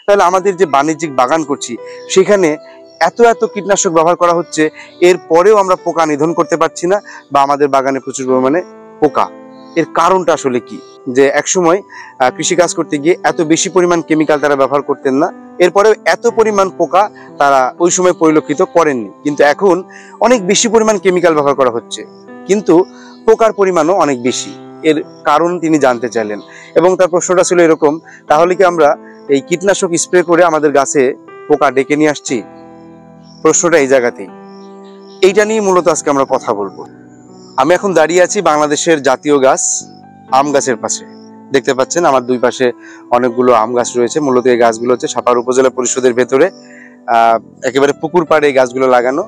তাহলে আমাদের যে বাণিজ্যিক বাগান করছি সেখানে এত এত কীটনাশক ব্যবহার করা হচ্ছে, এরপরেও আমরা পোকা নিধন করতে পারছি না বা আমাদের বাগানে প্রচুর পরিমাণে পোকা। এর কারণটা আসলে কি? যে একসময় কৃষিকাজ করতে গিয়ে এত বেশি পরিমাণ কেমিক্যাল তারা ব্যবহার করতেন না, এরপরেও এত পরিমাণ পোকা তারা ওই সময় পরিলক্ষিত করেননি। কিন্তু এখন অনেক বেশি পরিমাণ কেমিক্যাল ব্যবহার করা হচ্ছে, কিন্তু পোকার পরিমাণও অনেক বেশি। এর কারণ তিনি জানতে চাইলেন এবং তার প্রশ্নটা ছিল এরকম, তাহলে কি আমরা এই কীটনাশক স্প্রে করে আমাদের গাছে পোকা ডেকে নিয়ে আসছি? প্রশ্নটা এই জায়গাতেই। এইটা নিয়ে মূলত আজকে আমরা কথা বলবো। আমি এখন দাঁড়িয়ে আছি বাংলাদেশের জাতীয় গাছ আম গাছের পাশে। দেখতে পাচ্ছেন আমার দুই পাশে অনেকগুলো আম গাছ রয়েছে। মূলত এই গাছগুলো হচ্ছে সাপাহার উপজেলা পরিষদের ভেতরে একেবারে পুকুর পাড়ে এই গাছগুলো লাগানো।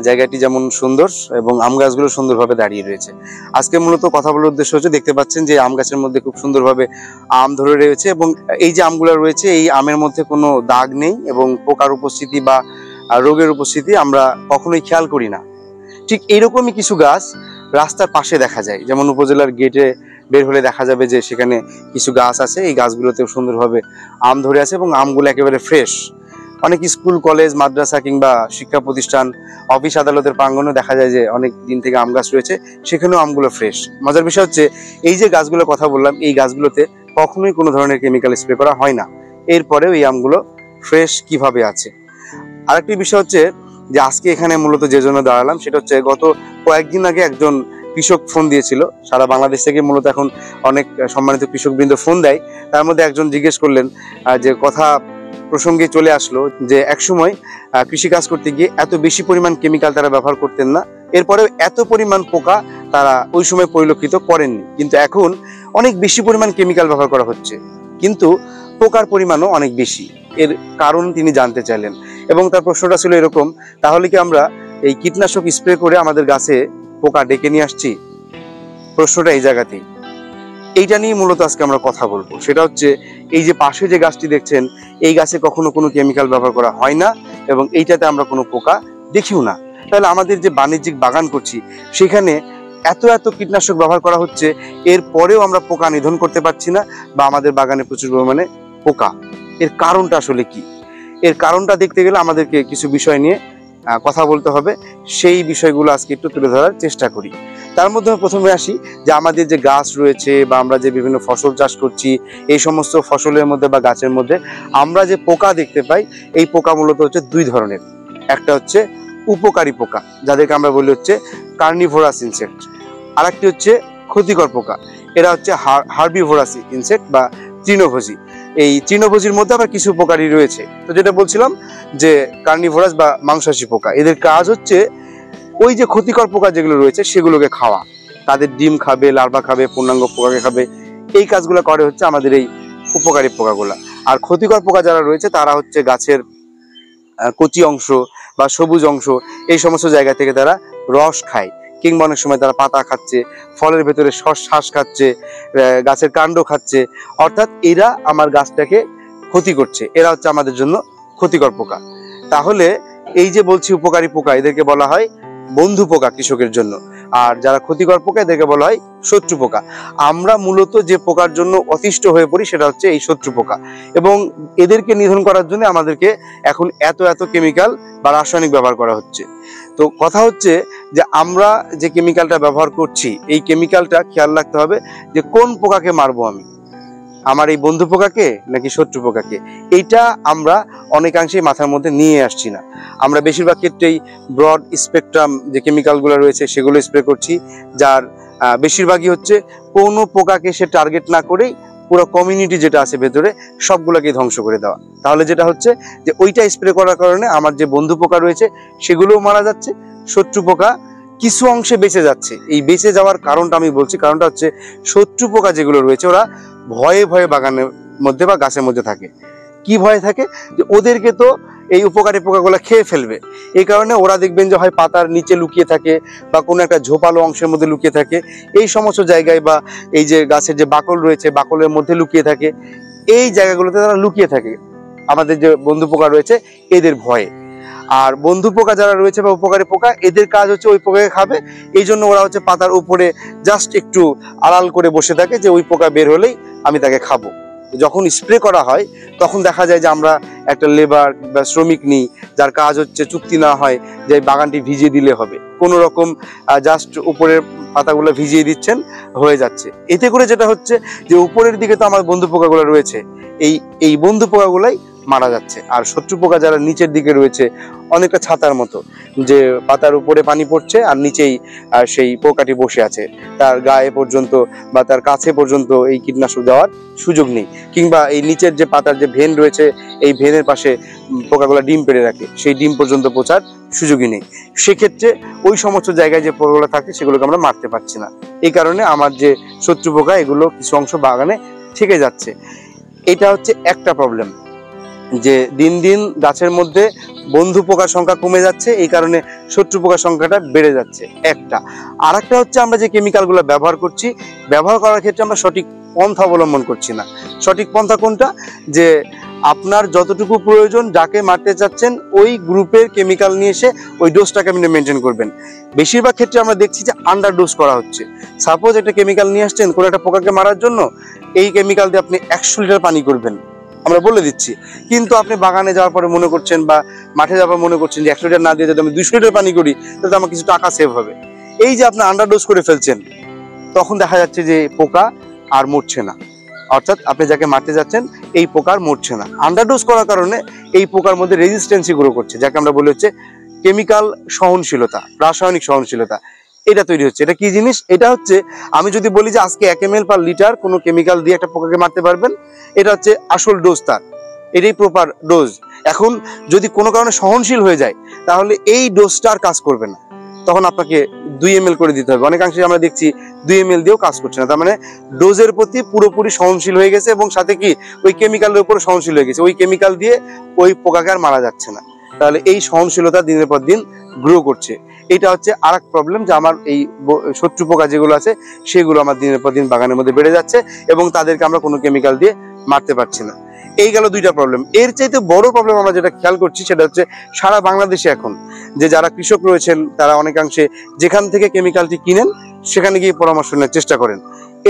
জায়গাটি যেমন সুন্দর এবং আম গাছগুলো সুন্দরভাবে দাঁড়িয়ে রয়েছে। আজকে মূলত কথা বলার উদ্দেশ্য হচ্ছে, দেখতে পাচ্ছেন যে আম গাছের মধ্যে খুব সুন্দরভাবে আম ধরে রয়েছে এবং এই যে আমগুলো রয়েছে এই আমের মধ্যে কোনো দাগ নেই এবং পোকার উপস্থিতি বা রোগের উপস্থিতি আমরা কখনোই খেয়াল করি না। ঠিক এইরকমই কিছু গাছ রাস্তার পাশে দেখা যায়, যেমন উপজেলার গেটে বের হলে দেখা যাবে যে সেখানে কিছু গাছ আছে, এই গাছগুলোতেও সুন্দরভাবে আম ধরে আছে এবং আমগুলো একেবারে ফ্রেশ। অনেক স্কুল কলেজ মাদ্রাসা কিংবা শিক্ষা প্রতিষ্ঠান অফিস আদালতের প্রাঙ্গণে দেখা যায় যে অনেক দিন থেকে আম গাছ রয়েছে, সেখানেও আমগুলো ফ্রেশ। মজার বিষয় হচ্ছে এই যে গাছগুলোর কথা বললাম, এই গাছগুলোতে কখনোই কোনো ধরনের কেমিক্যাল স্প্রে করা হয় না, এরপরেও এই আমগুলো ফ্রেশ কিভাবে আছে। আরেকটি বিষয় হচ্ছে যে আজকে এখানে মূলত যে জন্য দাঁড়ালাম সেটা হচ্ছে, গত কয়েকদিন আগে একজন কৃষক ফোন দিয়েছিল। সারা বাংলাদেশ থেকে মূলত এখন অনেক সম্মানিত কৃষকবৃন্দ ফোন দেয়। তার মধ্যে একজন জিজ্ঞেস করলেন, যে কথা প্রসঙ্গে চলে আসলো, যে একসময় কৃষিকাজ করতে গিয়ে এত বেশি পরিমাণ কেমিক্যাল তারা ব্যবহার করতেন না, এরপরেও এত পরিমাণ পোকা তারা ওই সময় পরিলক্ষিত করেননি। কিন্তু এখন অনেক বেশি পরিমাণ কেমিক্যাল ব্যবহার করা হচ্ছে, কিন্তু পোকার পরিমাণও অনেক বেশি। এর কারণ তিনি জানতে চাইলেন এবং তার প্রশ্নটা ছিল এরকম, তাহলে কি আমরা এই কীটনাশক স্প্রে করে আমাদের গাছে পোকা ডেকে নিয়ে আসছি? প্রশ্নটা এই জায়গাতেই। এইটা নিয়ে মূলত আজকে আমরা কথা বলবো। সেটা হচ্ছে, এই যে পাশে যে গাছটি দেখছেন, এই গাছে কখনো কোনো কেমিক্যাল ব্যবহার করা হয় না এবং এইটাতে আমরা কোনো পোকা দেখিও না। তাহলে আমাদের যে বাণিজ্যিক বাগান করছি সেখানে এত এত কীটনাশক ব্যবহার করা হচ্ছে, এরপরেও আমরা পোকা নিধন করতে পারছি না বা আমাদের বাগানে প্রচুর পরিমাণে পোকা। এর কারণটা আসলে কি? এর কারণটা দেখতে গেলে আমাদেরকে কিছু বিষয় নিয়ে কথা বলতে হবে। সেই বিষয়গুলো আজকে একটু তুলে ধরার চেষ্টা করি। তার মধ্যে প্রথমে আসি যে আমাদের যে গাছ রয়েছে বা আমরা যে বিভিন্ন ফসল চাষ করছি, এই সমস্ত ফসলের মধ্যে বা গাছের মধ্যে আমরা যে পোকা দেখতে পাই, এই পোকা মূলত হচ্ছে দুই ধরনের। একটা হচ্ছে উপকারী পোকা, যাদেরকে আমরা বলি হচ্ছে কার্নিভোরাস ইনসেক্ট। আর একটি হচ্ছে ক্ষতিকর পোকা, এরা হচ্ছে হার্বিভোরাস ইনসেক্ট বা তৃণভোজী। এই তৃণভোজীর মধ্যে আবার কিছু উপকারী রয়েছে। তো যেটা বলছিলাম যে কার্নিভোরাস বা মাংসাশী পোকা, এদের কাজ হচ্ছে ওই যে ক্ষতিকর পোকা যেগুলো রয়েছে সেগুলোকে খাওয়া। তাদের ডিম খাবে, লার্ভা খাবে, পূর্ণাঙ্গ পোকাকে খাবে। এই কাজগুলো করে হচ্ছে আমাদের এই উপকারী পোকাগুলা। আর ক্ষতিকর পোকা যারা রয়েছে তারা হচ্ছে গাছের কচি অংশ বা সবুজ অংশ, এই সমস্ত জায়গা থেকে তারা রস খায়, কিংবা অনেক সময় তারা পাতা খাচ্ছে, ফলের ভেতরে শ্বাস খাচ্ছে, গাছের কাণ্ড খাচ্ছে। অর্থাৎ এরা আমার গাছটাকে ক্ষতি করছে, এরা হচ্ছে আমাদের জন্য ক্ষতিকর পোকা। তাহলে এই যে বলছি উপকারী পোকা, এদেরকে বলা হয় বন্ধু পোকা কৃষকের জন্য, আর যারা ক্ষতিকর পোকা এদেরকে বলা হয় শত্রু পোকা। আমরা মূলত যে পোকার জন্য অতিষ্ঠ হয়ে পড়ি সেটা হচ্ছে এই শত্রু পোকা, এবং এদেরকে নিধন করার জন্য আমাদেরকে এখন এত এত কেমিক্যাল বা রাসায়নিক ব্যবহার করা হচ্ছে। তো কথা হচ্ছে যে আমরা যে কেমিক্যালটা ব্যবহার করছি, এই কেমিক্যালটা খেয়াল রাখতে হবে যে কোন পোকাকে মারবো আমি, আমার এই বন্ধু পোকাকে নাকি শত্রু পোকাকে। এইটা আমরা অনেকাংশেই মাথার মধ্যে নিয়ে আসছি না। আমরা বেশিরভাগ ক্ষেত্রেই ব্রড স্পেকট্রাম যে কেমিক্যালগুলো রয়েছে সেগুলো স্প্রে করছি, যার বেশিরভাগই হচ্ছে কোনো পোকাকে সে টার্গেট না করেই পুরো কমিউনিটি যেটা আছে ভেতরে সবগুলোকে ধ্বংস করে দেওয়া। তাহলে যেটা হচ্ছে যে ওইটা স্প্রে করার কারণে আমার যে বন্ধু পোকা রয়েছে সেগুলোও মারা যাচ্ছে, শত্রু পোকা কিছু অংশে বেঁচে যাচ্ছে। এই বেঁচে যাওয়ার কারণটা আমি বলছি, কারণটা হচ্ছে শত্রু পোকা যেগুলো রয়েছে ওরা ভয়ে ভয়ে বাগানের মধ্যে বা গাছের মধ্যে থাকে। কি ভয়ে থাকে? যে ওদেরকে তো এই উপকারী পোকাগুলো খেয়ে ফেলবে, এই কারণে ওরা দেখবেন যে হয় পাতার নিচে লুকিয়ে থাকে বা কোনো একটা ঝোপালো অংশের মধ্যে লুকিয়ে থাকে, এই সমস্ত জায়গায়, বা এই যে গাছের যে বাকল রয়েছে বাকলের মধ্যে লুকিয়ে থাকে, এই জায়গাগুলোতে তারা লুকিয়ে থাকে আমাদের যে বন্ধু পোকা রয়েছে এদের ভয়ে। আর বন্ধু পোকা যারা রয়েছে বা উপকারী পোকা, এদের কাজ হচ্ছে ওই পোকাকে খাবে, এই জন্য ওরা হচ্ছে পাতার উপরে জাস্ট একটু আড়াল করে বসে থাকে যে ওই পোকা বের হলেই আমি তাকে খাবো। যখন স্প্রে করা হয় তখন দেখা যায় যে আমরা একটা লেবার বা শ্রমিক নিই, যার কাজ হচ্ছে চুক্তি না হয় যে বাগানটি ভিজিয়ে দিলে হবে, কোনো রকম জাস্ট উপরের পাতাগুলো ভিজিয়ে দিচ্ছেন, হয়ে যাচ্ছে। এতে করে যেটা হচ্ছে যে উপরের দিকে তো আমার বন্ধু পোকাগুলো রয়েছে, এই বন্ধু পোকাগুলাই মারা যাচ্ছে। আর শত্রু পোকা যারা নিচের দিকে রয়েছে, অনেকটা ছাতার মতো, যে পাতার উপরে পানি পড়ছে আর নিচেই সেই পোকাটি বসে আছে, তার গায়ে পর্যন্ত বা তার কাছে পর্যন্ত এই কীটনাশক দেওয়ার সুযোগ নেই। কিংবা এই নিচের যে পাতার যে ভেন রয়েছে, এই ভেনের পাশে পোকাগুলো ডিম পেড়ে রাখে, সেই ডিম পর্যন্ত পৌঁছার সুযোগই নেই। সেক্ষেত্রে ওই সমস্ত জায়গায় যে পোকাগুলো থাকে সেগুলোকে আমরা মারতে পারছি না। এই কারণে আমার যে শত্রু পোকা, এগুলো কিছু অংশ বাগানে থেকে যাচ্ছে। এটা হচ্ছে একটা প্রবলেম, যে দিন দিন গাছের মধ্যে বন্ধু পোকার সংখ্যা কমে যাচ্ছে, এই কারণে শত্রু পোকার সংখ্যাটা বেড়ে যাচ্ছে একটা। আর একটা হচ্ছে আমরা যে কেমিক্যালগুলো ব্যবহার করছি, ব্যবহার করার ক্ষেত্রে আমরা সঠিক পন্থা অবলম্বন করছি না। সঠিক পন্থা কোনটা? যে আপনার যতটুকু প্রয়োজন, যাকে মারতে চাচ্ছেন ওই গ্রুপের কেমিক্যাল নিয়ে এসে ওই ডোজটাকে আপনি মেনটেন করবেন। বেশিরভাগ ক্ষেত্রে আমরা দেখছি যে আন্ডার ডোজ করা হচ্ছে। সাপোজ একটা কেমিক্যাল নিয়ে আসছেন কোনো একটা পোকাকে মারার জন্য, এই কেমিক্যাল দিয়ে আপনি 100 লিটার পানি করবেন, আমরা বলে দিচ্ছি, কিন্তু আপনি বাগানে যাওয়ার পরে মনে করছেন বা মাঠে যাওয়ার পর মনে করছেন যে 100 লিটার না দিয়ে যদি আমি 200 লিটার পানি করি তাহলে আমার কিছু টাকা সেভ হবে। এই যে আপনি আন্ডারডোজ করে ফেলছেন, তখন দেখা যাচ্ছে যে পোকা আর মরছে না, অর্থাৎ আপনি যাকে মারতে যাচ্ছেন এই পোকার মরছে না। আন্ডারডোজ করার কারণে এই পোকার মধ্যে রেজিস্ট্যান্সি গ্রো করছে, যাকে আমরা বলি হচ্ছে কেমিক্যাল সহনশীলতা, রাসায়নিক সহনশীলতা। এটা তৈরি হচ্ছে। এটা কি জিনিস? এটা হচ্ছে, আমি যদি বলি যে আজকে 1 ml পার লিটার কোনো কেমিক্যাল দিয়ে একটা পোকাকে মারতে পারবেন, এটা হচ্ছে আসল ডোজ, তার এটাই প্রপার ডোজ। এখন যদি কোনো কারণে সহনশীল হয়ে যায় তাহলে এই ডোজটা আর কাজ করবে না, তখন আপনাকে 2 ml করে দিতে হবে। অনেকাংশে আমরা দেখছি 2 ml দিয়েও কাজ করছে না, তার মানে ডোজের প্রতি পুরোপুরি সহনশীল হয়ে গেছে এবং সাথে কি ওই কেমিক্যালের উপর সহনশীল হয়ে গেছে, ওই কেমিক্যাল দিয়ে ওই পোকাকে আর মারা যাচ্ছে না। তাহলে এই সহনশীলতা দিনের পর দিন গ্রো করছে। এটা হচ্ছে আর এক প্রবলেম, যে আমার এই শত্রু পোকা যেগুলো আছে সেগুলো আমার দিনের পর দিন বাগানের মধ্যে বেড়ে যাচ্ছে এবং তাদেরকে আমরা কোনো কেমিক্যাল দিয়ে মারতে পারছি না। এই গেল দুইটা প্রবলেম। এর চাইতে বড় প্রবলেম আমরা যেটা খেয়াল করছি সেটা হচ্ছে সারা বাংলাদেশে এখন যে যারা কৃষক রয়েছেন তারা অনেকাংশে যেখান থেকে কেমিক্যালটি কিনেন সেখানে গিয়ে পরামর্শ নেওয়ার চেষ্টা করেন।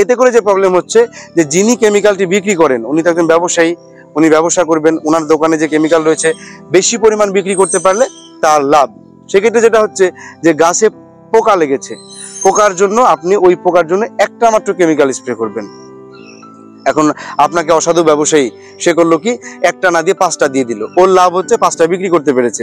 এতে করে যে প্রবলেম হচ্ছে যে যিনি কেমিক্যালটি বিক্রি করেন উনি তো একজন ব্যবসায়ী, উনি ব্যবসা করবেন, ওনার দোকানে যে কেমিক্যাল রয়েছে বেশি পরিমাণ বিক্রি করতে পারলে তার লাভ। সেক্ষেত্রে যেটা হচ্ছে যে গাছে পোকা লেগেছে, পোকার জন্য আপনি ওই পোকার জন্য একটা মাত্র কেমিক্যাল স্প্রে করবেন। এখন আপনাকে অসাধু ব্যবসায়ী সে করলো কি, একটা না দিয়ে 5টা দিয়ে দিল, ওর লাভ হচ্ছে 5টা বিক্রি করতে পেরেছে।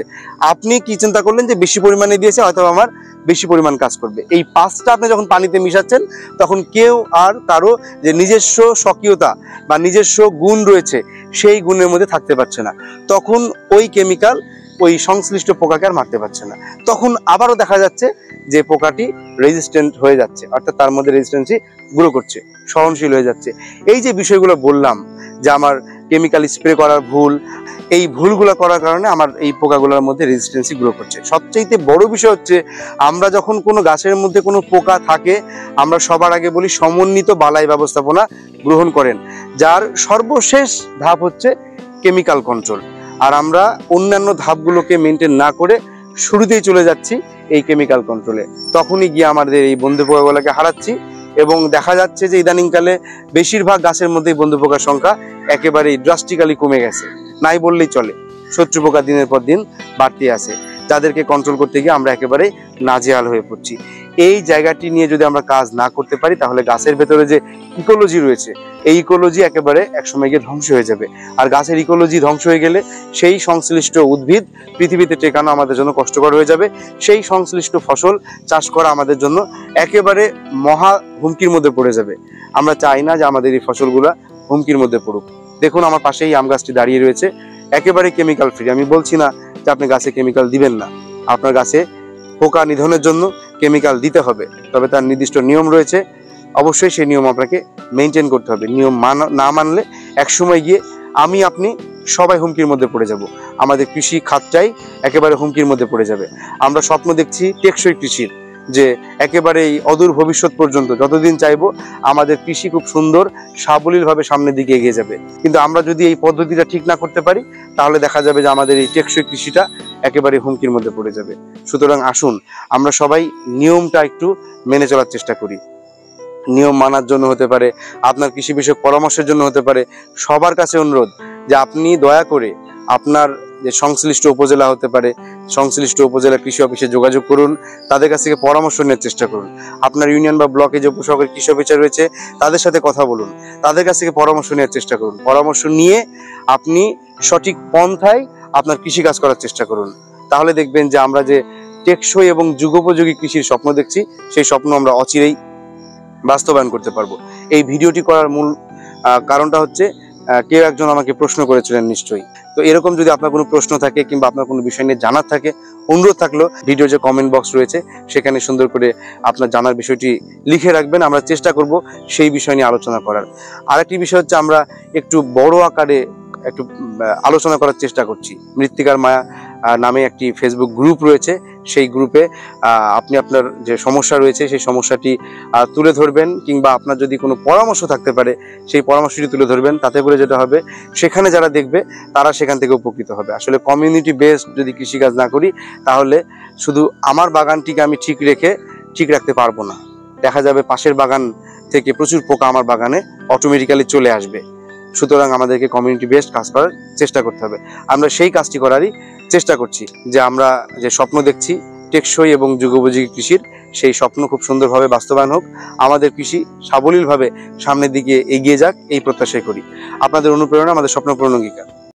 আপনি কি চিন্তা করলেন যে বেশি পরিমাণে দিয়েছে, হয়তো আমার বেশি পরিমাণ কাজ করবে। এই 5টা আপনি যখন পানিতে মিশাচ্ছেন তখন কেউ আর কারো যে নিজস্ব স্বকীয়তা বা নিজস্ব গুণ রয়েছে সেই গুণের মধ্যে থাকতে পারছে না, তখন ওই কেমিক্যাল ওই সংশ্লিষ্ট পোকাকে আর মারতে পারছে না। তখন আবারও দেখা যাচ্ছে যে পোকাটি রেজিস্ট্যান্ট হয়ে যাচ্ছে, অর্থাৎ তার মধ্যে রেজিস্ট্যান্সি গ্রো করছে, সহনশীল হয়ে যাচ্ছে। এই যে বিষয়গুলো বললাম যে আমার কেমিক্যাল স্প্রে করার ভুল, এই ভুলগুলো করার কারণে আমার এই পোকাগুলোর মধ্যে রেজিস্ট্যান্সি গ্রো করছে। সবচেয়ে বড় বিষয় হচ্ছে আমরা যখন কোনো গাছের মধ্যে কোনো পোকা থাকে আমরা সবার আগে বলি সমন্বিত বালাই ব্যবস্থাপনা গ্রহণ করেন, যার সর্বশেষ ধাপ হচ্ছে কেমিক্যাল কন্ট্রোল। আর আমরা অন্যান্য ধাপগুলোকে মেনটেন না করে শুরুতেই চলে যাচ্ছি এই কেমিক্যাল কন্ট্রোলে, তখনই গিয়ে আমাদের এই বন্ধু পোকাগুলোকে হারাচ্ছি। এবং দেখা যাচ্ছে যে ইদানিংকালে বেশিরভাগ গাছের মধ্যেই বন্ধু পোকার সংখ্যা একেবারেই ড্রাস্টিক্যালি কমে গেছে, নাই বললেই চলে। শত্রু পোকা দিনের পর দিন বাড়তে আছে, যাদেরকে কন্ট্রোল করতে গিয়ে আমরা একেবারে নাজেহাল হয়ে পড়ছি। এই জায়গাটি নিয়ে যদি আমরা কাজ না করতে পারি তাহলে গাছের ভেতরে যে ইকোলজি রয়েছে এই ইকোলজি একেবারে একসময় গিয়ে ধ্বংস হয়ে যাবে। আর গাছের ইকোলজি ধ্বংস হয়ে গেলে সেই সংশ্লিষ্ট উদ্ভিদ পৃথিবীতে টেকানো আমাদের জন্য কষ্টকর হয়ে যাবে, সেই সংশ্লিষ্ট ফসল চাষ করা আমাদের জন্য একেবারে মহা হুমকির মধ্যে পড়ে যাবে। আমরা চাই না যে আমাদের এই ফসলগুলা হুমকির মধ্যে পড়ুক। দেখুন আমার পাশেই আম গাছটি দাঁড়িয়ে রয়েছে, একেবারে কেমিক্যাল ফ্রি। আমি বলছি না যে আপনি গাছে কেমিক্যাল দিবেন না, আপনার গাছে পোকা নিধনের জন্য কেমিক্যাল দিতে হবে, তবে তার নির্দিষ্ট নিয়ম রয়েছে, অবশ্যই সেই নিয়ম আপনাকে মেনটেন করতে হবে। নিয়ম না মানলে একসময় গিয়ে আমি আপনি সবাই হুমকির মধ্যে পড়ে যাব। আমাদের কৃষি খাতটাই একেবারে হুমকির মধ্যে পড়ে যাবে। আমরা স্বপ্ন দেখছি টেকসই কৃষির, যে একেবারে এই অদূর ভবিষ্যৎ পর্যন্ত যতদিন চাইবো আমাদের কৃষি খুব সুন্দর সাবলীলভাবে সামনের দিকে এগিয়ে যাবে। কিন্তু আমরা যদি এই পদ্ধতিটা ঠিক না করতে পারি তাহলে দেখা যাবে যে আমাদের এই টেকসই কৃষিটা একেবারে হুমকির মধ্যে পড়ে যাবে। সুতরাং আসুন আমরা সবাই নিয়মটা একটু মেনে চলার চেষ্টা করি। নিয়ম মানার জন্য হতে পারে, আপনার কৃষি বিষয়ক পরামর্শের জন্য হতে পারে। সবার কাছে অনুরোধ যে আপনি দয়া করে আপনার যে সংশ্লিষ্ট উপজেলা হতে পারে, সংশ্লিষ্ট উপজেলা কৃষি অফিসে যোগাযোগ করুন, তাদের কাছ থেকে পরামর্শ নেওয়ার চেষ্টা করুন। আপনার ইউনিয়ন বা ব্লকে যে উপসহকারী কৃষি অফিসার রয়েছে তাদের সাথে কথা বলুন, তাদের কাছ থেকে পরামর্শ নেওয়ার চেষ্টা করুন। পরামর্শ নিয়ে আপনি সঠিক পন্থায় আপনার কৃষিকাজ করার চেষ্টা করুন। তাহলে দেখবেন যে আমরা যে টেকসই এবং যুগোপযোগী কৃষির স্বপ্ন দেখছি, সেই স্বপ্ন আমরা অচিরেই বাস্তবায়ন করতে পারবো। এই ভিডিওটি করার মূল কারণটা হচ্ছে কেউ একজন আমাকে প্রশ্ন করেছিলেন নিশ্চয়ই। তো এরকম যদি আপনার কোনো প্রশ্ন থাকে কিংবা আপনার কোনো বিষয় নিয়ে জানার থাকে, অনুরোধ থাকলো ভিডিও যে কমেন্ট বক্স রয়েছে সেখানে সুন্দর করে আপনার জানার বিষয়টি লিখে রাখবেন। আমরা চেষ্টা করব সেই বিষয় নিয়ে আলোচনা করার। আরেকটি বিষয় হচ্ছে আমরা একটু বড় আকারে একটু আলোচনা করার চেষ্টা করছি। মৃত্তিকার মায়া নামে একটি ফেসবুক গ্রুপ রয়েছে, সেই গ্রুপে আপনি আপনার যে সমস্যা রয়েছে সেই সমস্যাটি তুলে ধরবেন, কিংবা আপনার যদি কোনো পরামর্শ থাকতে পারে সেই পরামর্শটি তুলে ধরবেন। তাতে করে যেটা হবে, সেখানে যারা দেখবে তারা সেখান থেকে উপকৃত হবে। আসলে কমিউনিটি বেসড যদি কৃষিকাজ না করি তাহলে শুধু আমার বাগানটিকে আমি ঠিক রাখতে পারবো না। দেখা যাবে পাশের বাগান থেকে প্রচুর পোকা আমার বাগানে অটোমেটিক্যালি চলে আসবে। সুতরাং আমাদেরকে কমিউনিটি বেসড কাজ করার চেষ্টা করতে হবে। আমরা সেই কাজটি করারই চেষ্টা করছি, যে আমরা যে স্বপ্ন দেখছি টেকসই এবং যুগোপযোগী কৃষির, সেই স্বপ্ন খুব সুন্দরভাবে বাস্তবায়ন হোক। আমাদের কৃষি সাবলীলভাবে সামনের দিকে এগিয়ে যাক, এই প্রত্যাশাই করি। আপনাদের অনুপ্রেরণা আমাদের স্বপ্ন পূরণ অঙ্গীকার।